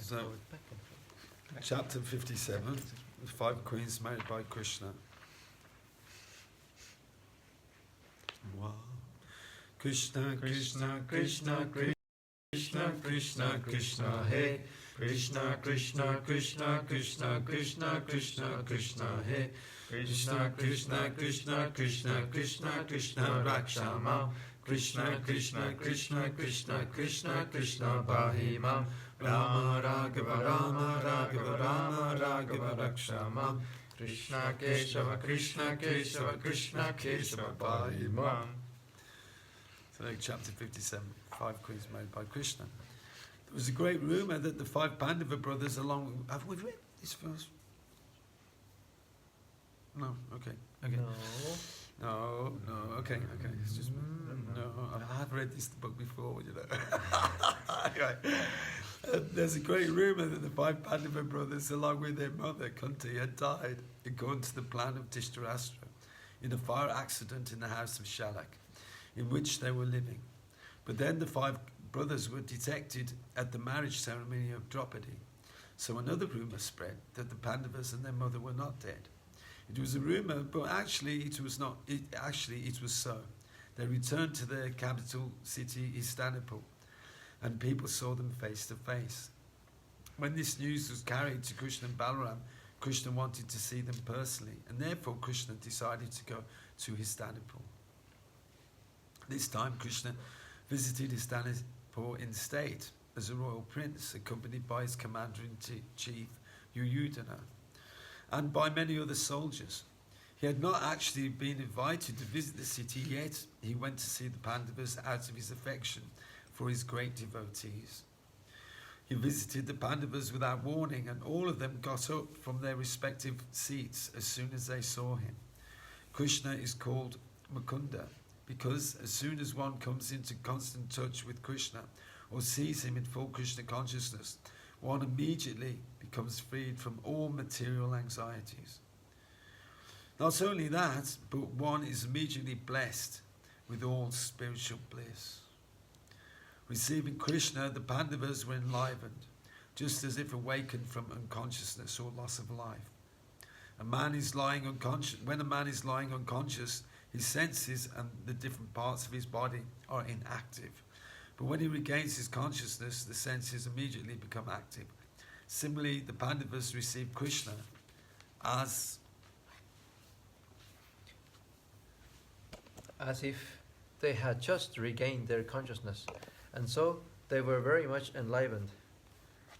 So, chapter 57, the 5 queens married by Krishna. Wow. Krishna, Krishna, Krishna, Krishna, Krishna, Krishna, Hey. Krishna, Krishna, Krishna, Krishna, Krishna, Krishna, Krishna, Hey. Krishna, Krishna, Krishna, Krishna, Krishna, Krishna, Rakshama. Krishna, Krishna, Krishna, Krishna, Krishna, Krishna, Bahimam. Rama, Raghava, Rama, Raghava, Rama, Raghava, Rakshama. Krishna, Keshava, Krishna, Keshava, Krishna, Keshava, Bahimam. So, chapter 57, 5 queens married by Krishna. There was a great rumour that the 5 Pandava brothers, along with... Have we read this first? No, okay. No, okay. It's just no. I have read this book before, you know. Anyway, there's a great rumour that the 5 Pandava brothers, along with their mother Kunti, had died according to the plan of Dhritarashtra in a fire accident in the house of Shalak, in which they were living. But then the 5 brothers were detected at the marriage ceremony of Draupadi. So another rumour spread that the Pandavas and their mother were not dead. It was a rumour, but actually it was not. It was so. They returned to their capital city, Istanbul, and people saw them face to face. When this news was carried to Krishna and Balaram, Krishna wanted to see them personally, and therefore Krishna decided to go to Istanbul. This time Krishna visited Istanbul in state as a royal prince, accompanied by his commander-in-chief Duryodhana, and by many other soldiers. He had not actually been invited to visit the city, yet he went to see the Pandavas out of his affection for his great devotees. He visited the Pandavas without warning, and all of them got up from their respective seats as soon as they saw him. Krishna is called Mukunda because as soon as one comes into constant touch with Krishna or sees him in full Krishna consciousness, one immediately becomes freed from all material anxieties. Not only that, but one is immediately blessed with all spiritual bliss. Receiving Krishna, the Pandavas were enlivened, just as if awakened from unconsciousness or loss of life. When a man is lying unconscious, his senses and the different parts of his body are inactive. But when he regains his consciousness, the senses immediately become active. Similarly, the Pandavas received Krishna as if they had just regained their consciousness, and so they were very much enlivened.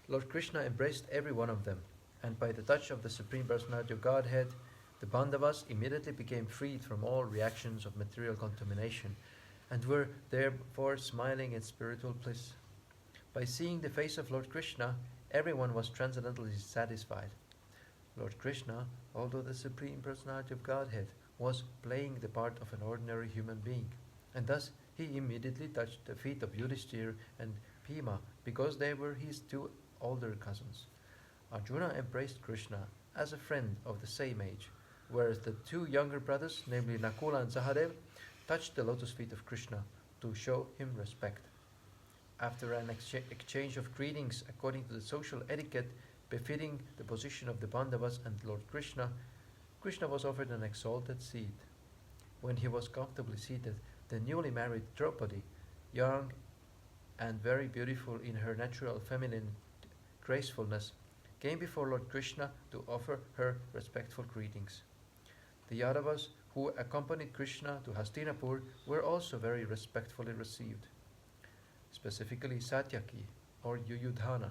Lord Krishna embraced every one of them, and by the touch of the Supreme Personality of Godhead, the Pandavas immediately became freed from all reactions of material contamination, and were therefore smiling in spiritual bliss. By seeing the face of Lord Krishna, everyone was transcendently satisfied. Lord Krishna, although the Supreme Personality of Godhead, was playing the part of an ordinary human being, and thus he immediately touched the feet of Yudhishthir and Bhima because they were his 2 older cousins. Arjuna embraced Krishna as a friend of the same age, whereas the 2 younger brothers, namely Nakula and Sahadev, touched the lotus feet of Krishna to show him respect. After an exchange of greetings according to the social etiquette befitting the position of the Pandavas and Lord Krishna, Krishna was offered an exalted seat. When he was comfortably seated, the newly married Draupadi, young and very beautiful in her natural feminine gracefulness, came before Lord Krishna to offer her respectful greetings. The Yadavas who accompanied Krishna to Hastinapur were also very respectfully received. Specifically, Satyaki, or Yuyudhana,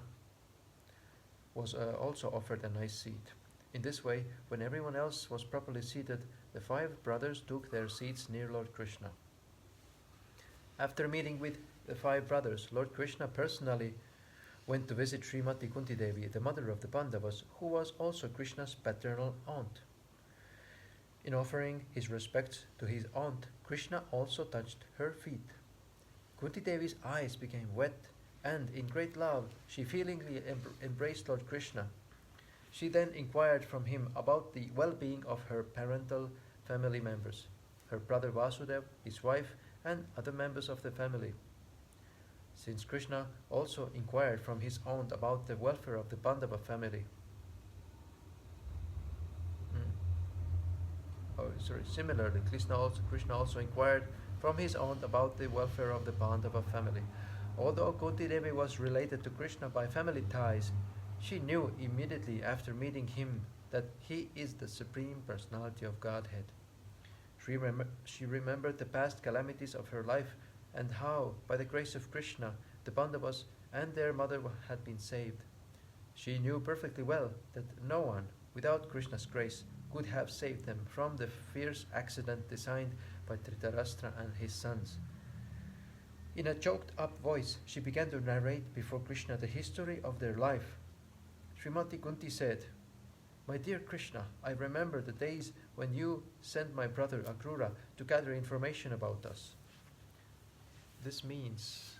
was also offered a nice seat. In this way, when everyone else was properly seated, the 5 brothers took their seats near Lord Krishna. After meeting with the 5 brothers, Lord Krishna personally went to visit Srimati Kunti Devi, the mother of the Pandavas, who was also Krishna's paternal aunt. In offering his respects to his aunt, Krishna also touched her feet. Kunti Devi's eyes became wet and in great love she feelingly embraced Lord Krishna. She then inquired from him about the well-being of her parental family members, her brother Vasudev, his wife, and other members of the family. Since Krishna also inquired from his aunt about the welfare of the Pandava family. Similarly, Krishna also inquired from his aunt about the welfare of the Pandava family. Although Kunti Devi was related to Krishna by family ties, she knew immediately after meeting him that he is the Supreme Personality of Godhead. She remembered the past calamities of her life and how, by the grace of Krishna, the Pandavas and their mother had been saved. She knew perfectly well that no one, without Krishna's grace, could have saved them from the fierce accident designed by Dhritarashtra and his sons. In a choked-up voice, she began to narrate before Krishna the history of their life. Srimati Kunti said, "My dear Krishna, I remember the days when you sent my brother Akrura to gather information about us." This means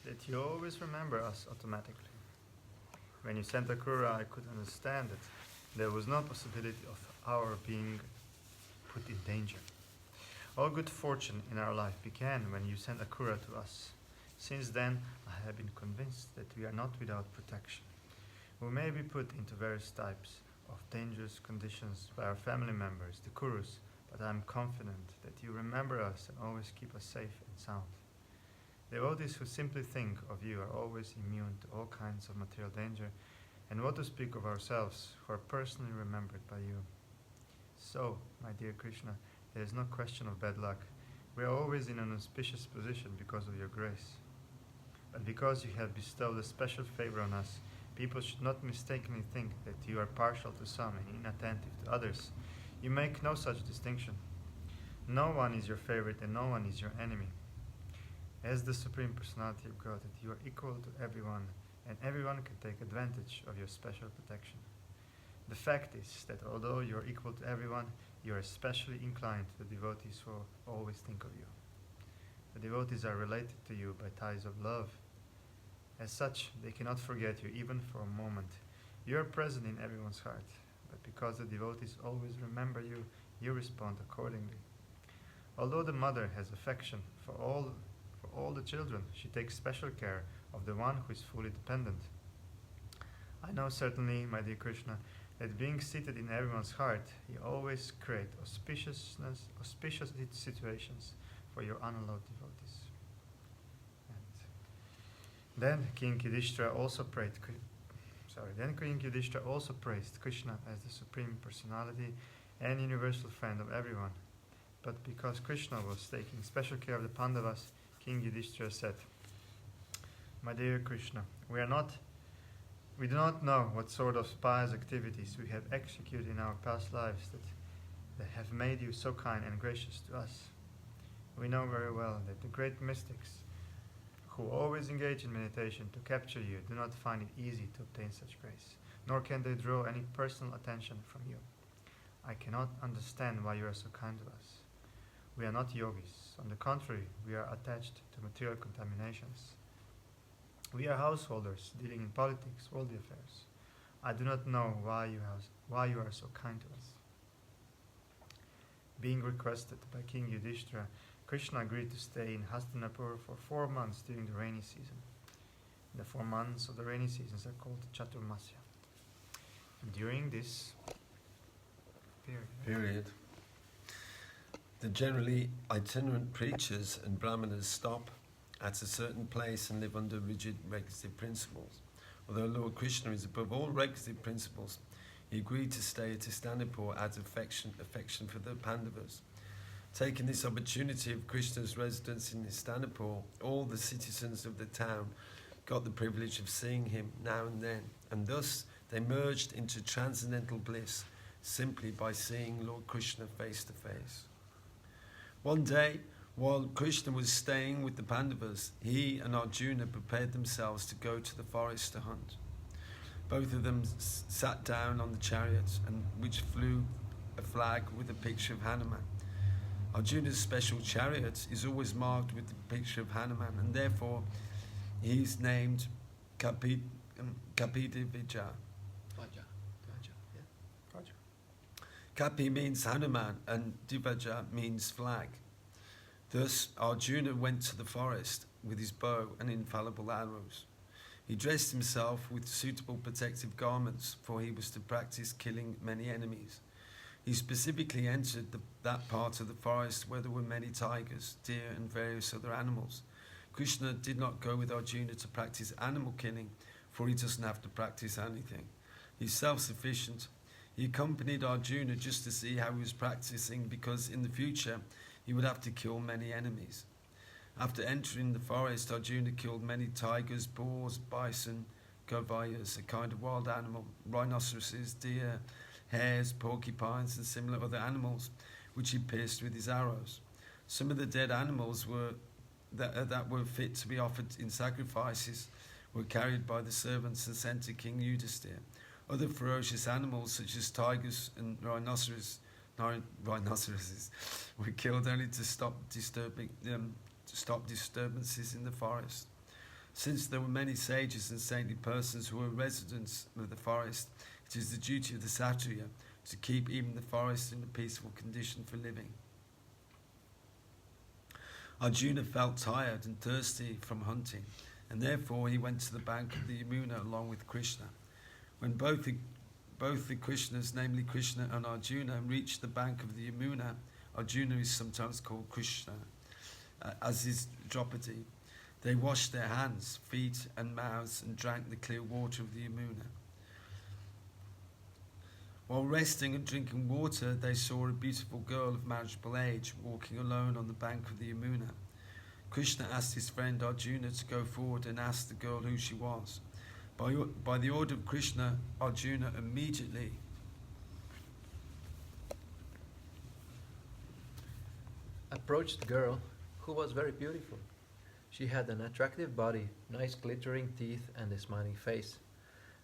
that you always remember us automatically. When you sent Akrura, I could understand that there was no possibility of our being put in danger. All good fortune in our life began when you sent Akrura to us. Since then, I have been convinced that we are not without protection. We may be put into various types of dangerous conditions by our family members, the Kurus, but I am confident that you remember us and always keep us safe and sound. Devotees who simply think of you are always immune to all kinds of material danger, and what to speak of ourselves who are personally remembered by you. So, my dear Krishna, there is no question of bad luck. We are always in an auspicious position because of your grace. But because you have bestowed a special favor on us, people should not mistakenly think that you are partial to some and inattentive to others. You make no such distinction. No one is your favorite and no one is your enemy. As the Supreme Personality of Godhead, you are equal to everyone, and everyone can take advantage of your special protection. The fact is that although you are equal to everyone, you are especially inclined to the devotees who always think of you. The devotees are related to you by ties of love. As such, they cannot forget you even for a moment. You are present in everyone's heart, but because the devotees always remember you, you respond accordingly. Although the mother has affection for all the children, she takes special care of the one who is fully dependent. I know certainly, my dear Krishna, that being seated in everyone's heart, you always create auspicious situations for your unallowed devotees. And then King Yudhishthira also praised Krishna as the Supreme Personality and universal friend of everyone. But because Krishna was taking special care of the Pandavas, King Yudhishthira said, "My dear Krishna, we do not know what sort of pious activities we have executed in our past lives that have made you so kind and gracious to us. We know very well that the great mystics who always engage in meditation to capture you do not find it easy to obtain such grace, nor can they draw any personal attention from you. I cannot understand why you are so kind to us. We are not yogis. On the contrary, we are attached to material contaminations. We are householders dealing in politics, worldly affairs. I do not know why you are so kind to us." Being requested by King Yudhishthira, Krishna agreed to stay in Hastinapur for 4 months during the rainy season. The 4 months of the rainy seasons are called Chaturmasya. And during this period, the generally itinerant preachers and brahmanas stop at a certain place and live under rigid requisite principles. Although Lord Krishna is above all requisite principles, he agreed to stay at Hastinapur out of affection for the Pandavas. Taking this opportunity of Krishna's residence in Hastinapur, all the citizens of the town got the privilege of seeing him now and then, and thus they merged into transcendental bliss simply by seeing Lord Krishna face to face. One day, while Krishna was staying with the Pandavas, he and Arjuna prepared themselves to go to the forest to hunt. Both of them sat down on the chariots, which flew a flag with a picture of Hanuman. Arjuna's special chariot is always marked with the picture of Hanuman, and therefore he is named Kapidivija. Kapi means Hanuman and Divaja means flag. Thus Arjuna went to the forest with his bow and infallible arrows. He dressed himself with suitable protective garments, for he was to practice killing many enemies. He specifically entered that part of the forest where there were many tigers, deer and various other animals. Krishna did not go with Arjuna to practice animal killing, for he doesn't have to practice anything. He's self-sufficient. He accompanied Arjuna just to see how he was practicing, because in the future he would have to kill many enemies. After entering the forest, Arjuna killed many tigers, boars, bison, gavayas, a kind of wild animal, rhinoceroses, deer, hares, porcupines, and similar other animals, which he pierced with his arrows. Some of the dead animals that were fit to be offered in sacrifices were carried by the servants and sent to King Yudhisthira. Other ferocious animals, such as tigers and rhinoceroses, were killed only to stop disturbances in the forest. Since there were many sages and saintly persons who were residents of the forest, it is the duty of the Kshatriya to keep even the forest in a peaceful condition for living. Arjuna felt tired and thirsty from hunting, and therefore he went to the bank of the Yamuna along with Krishna. When both the Krishnas, namely Krishna and Arjuna, reached the bank of the Yamuna, Arjuna is sometimes called Krishna, as is Draupadi. They washed their hands, feet and mouths and drank the clear water of the Yamuna. While resting and drinking water, they saw a beautiful girl of marriageable age walking alone on the bank of the Yamuna. Krishna asked his friend Arjuna to go forward and ask the girl who she was. By the order of Krishna, Arjuna immediately approached the girl, who was very beautiful. She had an attractive body, nice glittering teeth, and a smiling face.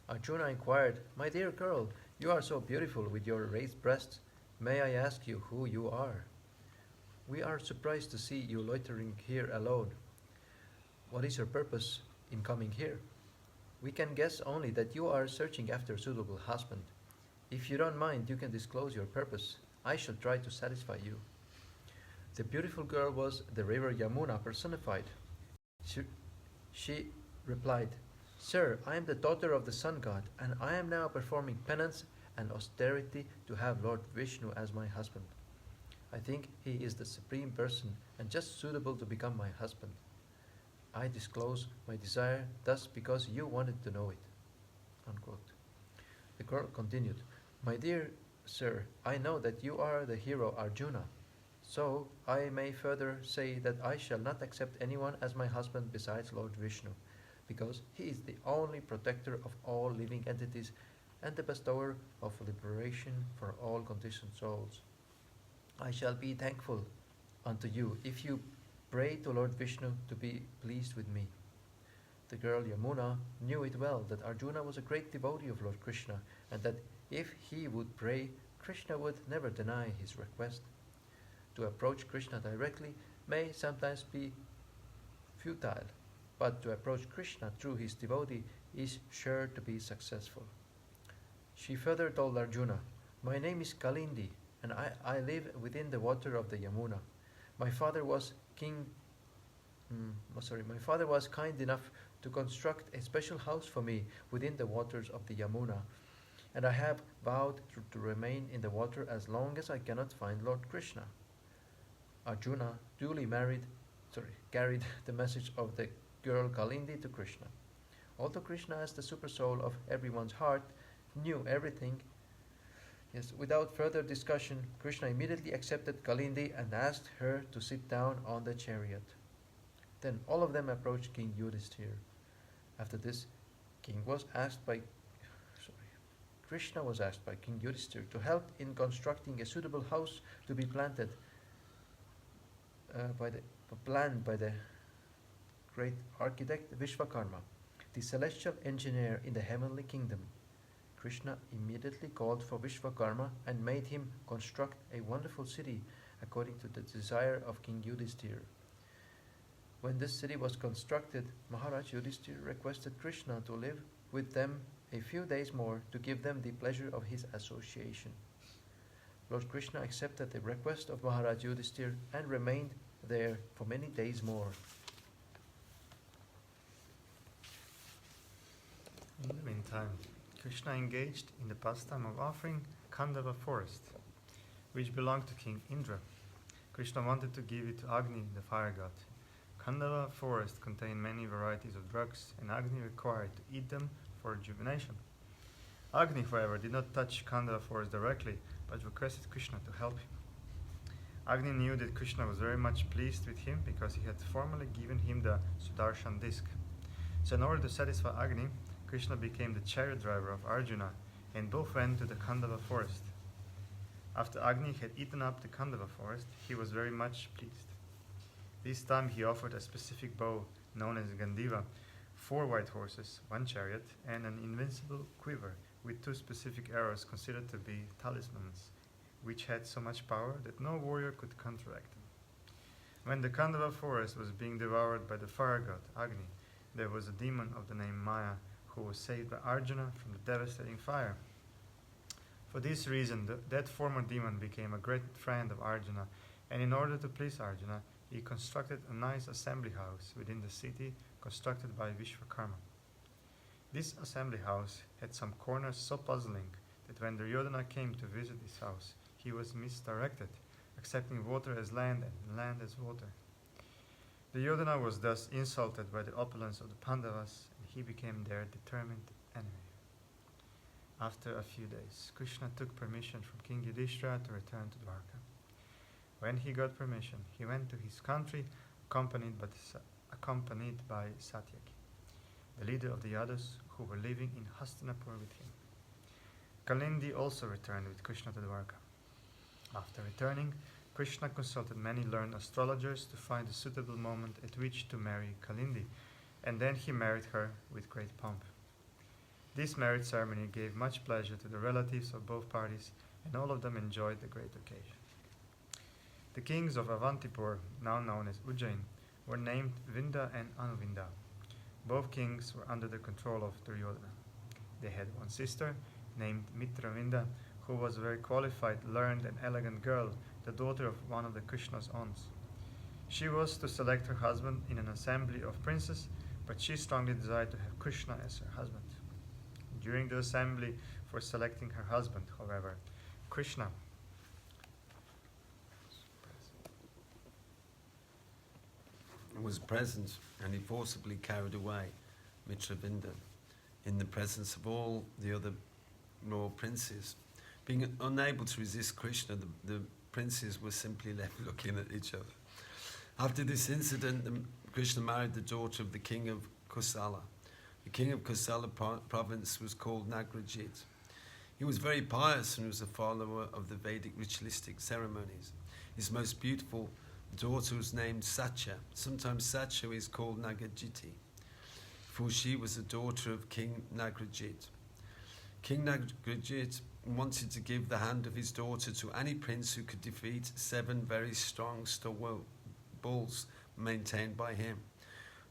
Arjuna inquired, "My dear girl, you are so beautiful with your raised breasts. May I ask you who you are? We are surprised to see you loitering here alone. What is your purpose in coming here? We can guess only that you are searching after a suitable husband. If you don't mind, you can disclose your purpose. I shall try to satisfy you." The beautiful girl was the river Yamuna personified. She replied, "Sir, I am the daughter of the sun god, and I am now performing penance and austerity to have Lord Vishnu as my husband. I think he is the supreme person and just suitable to become my husband. I disclose my desire thus because you wanted to know it." Unquote. The girl continued, "My dear sir, I know that you are the hero Arjuna. So I may further say that I shall not accept anyone as my husband besides Lord Vishnu, because he is the only protector of all living entities and the bestower of liberation for all conditioned souls. I shall be thankful unto you if you pray to Lord Vishnu to be pleased with me." The girl Yamuna knew it well that Arjuna was a great devotee of Lord Krishna, and that if he would pray, Krishna would never deny his request. To approach Krishna directly may sometimes be futile, but to approach Krishna through his devotee is sure to be successful. She further told Arjuna, "My name is Kalindi, and I live within the water of the Yamuna. My father was kind enough to construct a special house for me within the waters of the Yamuna, and I have vowed to remain in the water as long as I cannot find Lord Krishna." Arjuna duly carried the message of the girl Kalindi to Krishna. Although Krishna, as the supersoul of everyone's heart, knew everything, without further discussion, Krishna immediately accepted Kalindi and asked her to sit down on the chariot. Then all of them approached King Yudhisthira. After this, Krishna was asked by King Yudhisthira to help in constructing a suitable house to be planned by the great architect Vishvakarma, the celestial engineer in the heavenly kingdom. Krishna immediately called for Vishvakarma and made him construct a wonderful city according to the desire of King Yudhishthira. When this city was constructed, Maharaj Yudhishthira requested Krishna to live with them a few days more to give them the pleasure of his association. Lord Krishna accepted the request of Maharaj Yudhishthira and remained there for many days more. In the meantime, Krishna engaged in the pastime of offering Khandava forest, which belonged to King Indra. Krishna wanted to give it to Agni, the fire god. Khandava forest contained many varieties of drugs, and Agni required to eat them for rejuvenation. Agni, however, did not touch Khandava forest directly, but requested Krishna to help him. Agni knew that Krishna was very much pleased with him because he had formerly given him the Sudarshan disc. So in order to satisfy Agni, Krishna became the chariot driver of Arjuna, and both went to the Khandava forest. After Agni had eaten up the Khandava forest, he was very much pleased. This time he offered a specific bow known as Gandiva, 4 white horses, 1 chariot, and an invincible quiver with 2 specific arrows considered to be talismans, which had so much power that no warrior could counteract them. When the Khandava forest was being devoured by the fire god Agni, there was a demon of the name Maya who was saved by Arjuna from the devastating fire. For this reason, that former demon became a great friend of Arjuna, and in order to please Arjuna, he constructed a nice assembly house within the city constructed by Vishvakarma. This assembly house had some corners so puzzling that when Duryodhana came to visit this house, he was misdirected, accepting water as land and land as water. Duryodhana was thus insulted by the opulence of the Pandavas, and he became their determined enemy. After a few days, Krishna took permission from King Yudhishthira to return to Dwarka. When he got permission, he went to his country accompanied by Satyaki, the leader of the Yadus who were living in Hastinapur with him. Kalindi also returned with Krishna to Dwarka. After returning, Krishna consulted many learned astrologers to find a suitable moment at which to marry Kalindi, and then he married her with great pomp. This marriage ceremony gave much pleasure to the relatives of both parties, and all of them enjoyed the great occasion. The kings of Avantipur, now known as Ujjain, were named Vinda and Anuvinda. Both kings were under the control of Duryodhana. They had one sister, named Mitravinda, who was a very qualified, learned, and elegant girl, the daughter of one of the Krishna's aunts. She was to select her husband in an assembly of princes, but she strongly desired to have Krishna as her husband. During the assembly for selecting her husband, however, Krishna was present, and he forcibly carried away Mitravinda in the presence of all the other royal princes. Being unable to resist Krishna, the princes were simply left looking at each other. After this incident, Krishna married the daughter of the king of Kosala. The king of Kosala province was called Nagrajit. He was very pious and was a follower of the Vedic ritualistic ceremonies. His most beautiful daughter was named Satya. Sometimes Satya is called Nagarjiti, for she was the daughter of King Nagrajit. King Nagrajit wanted to give the hand of his daughter to any prince who could defeat 7 very strong stalwart bulls maintained by him.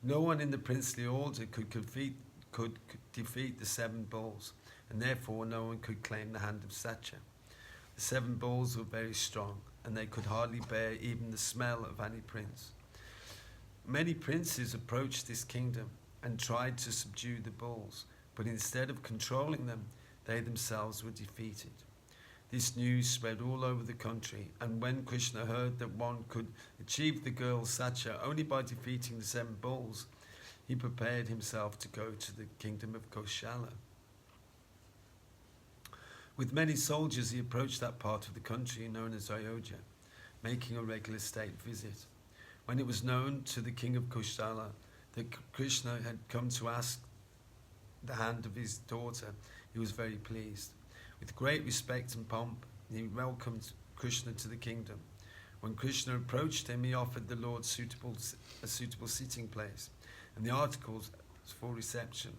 No one in the princely order could defeat the 7 bulls, and therefore no one could claim the hand of Satya. The 7 bulls were very strong, and they could hardly bear even the smell of any prince. Many princes approached this kingdom and tried to subdue the bulls, but instead of controlling them, they themselves were defeated. This news spread all over the country, and when Krishna heard that one could achieve the girl Satya only by defeating the 7 bulls, he prepared himself to go to the kingdom of Koshala. With many soldiers, he approached that part of the country known as Ayodhya, making a regular state visit. When it was known to the king of Koshala that Krishna had come to ask the hand of his daughter, he was very pleased. With great respect and pomp, he welcomed Krishna to the kingdom. When Krishna approached him, he offered the Lord a suitable sitting place and the articles for reception.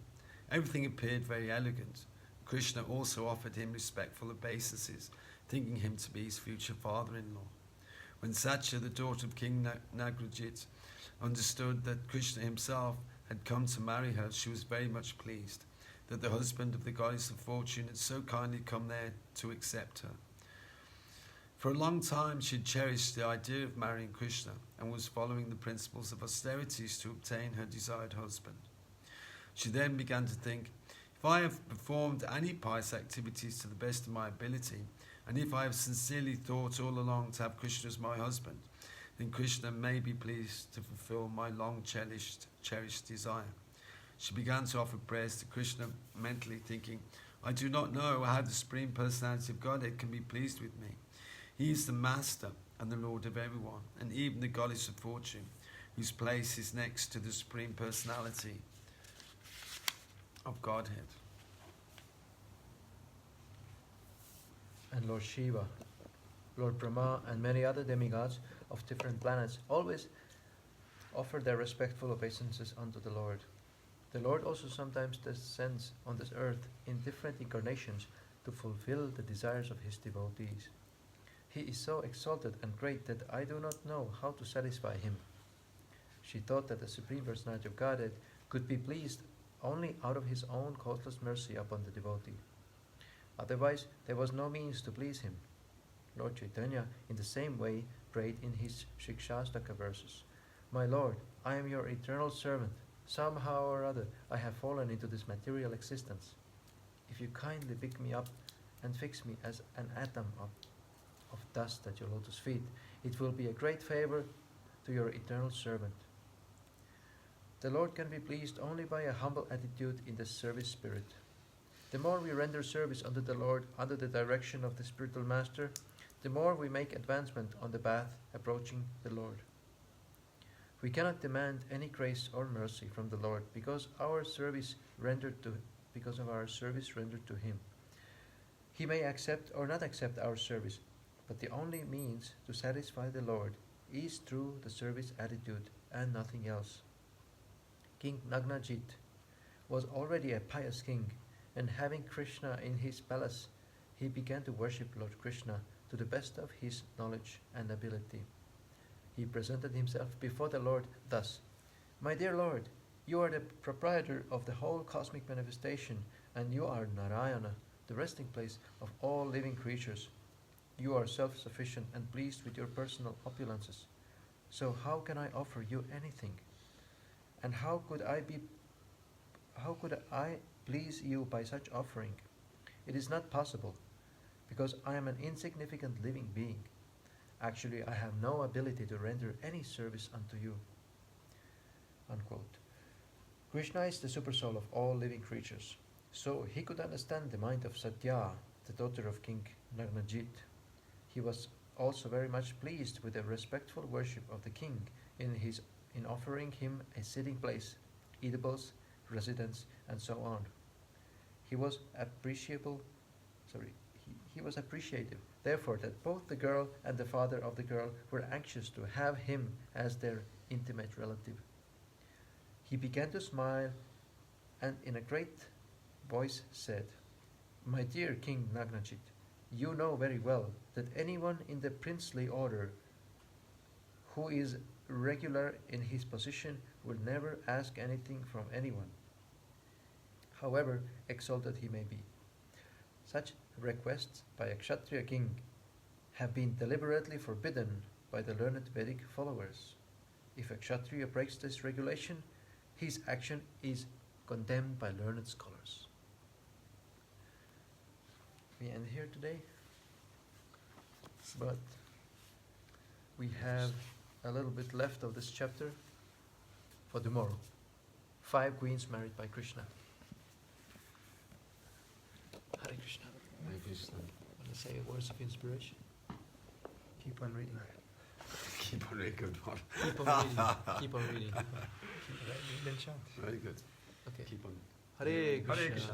Everything appeared very elegant. Krishna also offered him respectful obeisances, thinking him to be his future father-in-law. When Satya, the daughter of King Nagrajit, understood that Krishna himself had come to marry her, she was very much pleased that the husband of the goddess of fortune had so kindly come there to accept her. For a long time she had cherished the idea of marrying Krishna and was following the principles of austerities to obtain her desired husband. She then began to think, if I have performed any pious activities to the best of my ability, and if I have sincerely thought all along to have Krishna as my husband, then Krishna may be pleased to fulfill my long cherished desire. She began to offer prayers to Krishna, mentally thinking, I do not know how the Supreme Personality of Godhead can be pleased with me. He is the Master and the Lord of everyone, and even the Goddess of Fortune, whose place is next to the Supreme Personality of Godhead. And Lord Shiva, Lord Brahma, and many other demigods of different planets always offer their respectful obeisances unto the Lord. The Lord also sometimes descends on this earth in different incarnations to fulfill the desires of his devotees. He is so exalted and great that I do not know how to satisfy him. She thought that the Supreme Personality of Godhead could be pleased only out of his own causeless mercy upon the devotee. Otherwise, there was no means to please him. Lord Chaitanya, in the same way, prayed in his Shikshastaka verses, My Lord, I am your eternal servant. Somehow or other, I have fallen into this material existence. If you kindly pick me up and fix me as an atom of dust at your lotus feet, it will be a great favor to your eternal servant. The Lord can be pleased only by a humble attitude in the service spirit. The more we render service unto the Lord under the direction of the spiritual master, the more we make advancement on the path approaching the Lord. We cannot demand any grace or mercy from the Lord because of our service rendered to him. He may accept or not accept our service, but the only means to satisfy the Lord is through the service attitude and nothing else. King Nagnajit was already a pious king, and having Krishna in his palace, he began to worship Lord Krishna to the best of his knowledge and ability. He presented himself before the Lord thus, My dear Lord, you are the proprietor of the whole cosmic manifestation, and you are Narayana, the resting place of all living creatures. You are self-sufficient and pleased with your personal opulences. So how can I offer you anything? And how could I please you by such offering? It is not possible, because I am an insignificant living being. Actually, I have no ability to render any service unto you. Unquote. Krishna is the supersoul of all living creatures. So he could understand the mind of Satya, the daughter of King Nagnajit. He was also very much pleased with the respectful worship of the king in offering him a sitting place, eatables, residence, and so on. He was appreciative, therefore, that both the girl and the father of the girl were anxious to have him as their intimate relative. He began to smile and in a great voice said, My dear King Nagnajit, you know very well that anyone in the princely order who is regular in his position will never ask anything from anyone, however exalted he may be. Such requests by a Kshatriya king have been deliberately forbidden by the learned Vedic followers. If a Kshatriya breaks this regulation, his action is condemned by learned scholars. We end here today, but we have a little bit left of this chapter for tomorrow. 5 queens married by Krishna. Hare Krishna. Hare Krishna. Want to say words of inspiration? Keep on reading. Keep on reading, good one. Keep on reading. Keep on reading. Then chant. Very good. Okay. Keep on. Hare Krishna. Hare Krishna.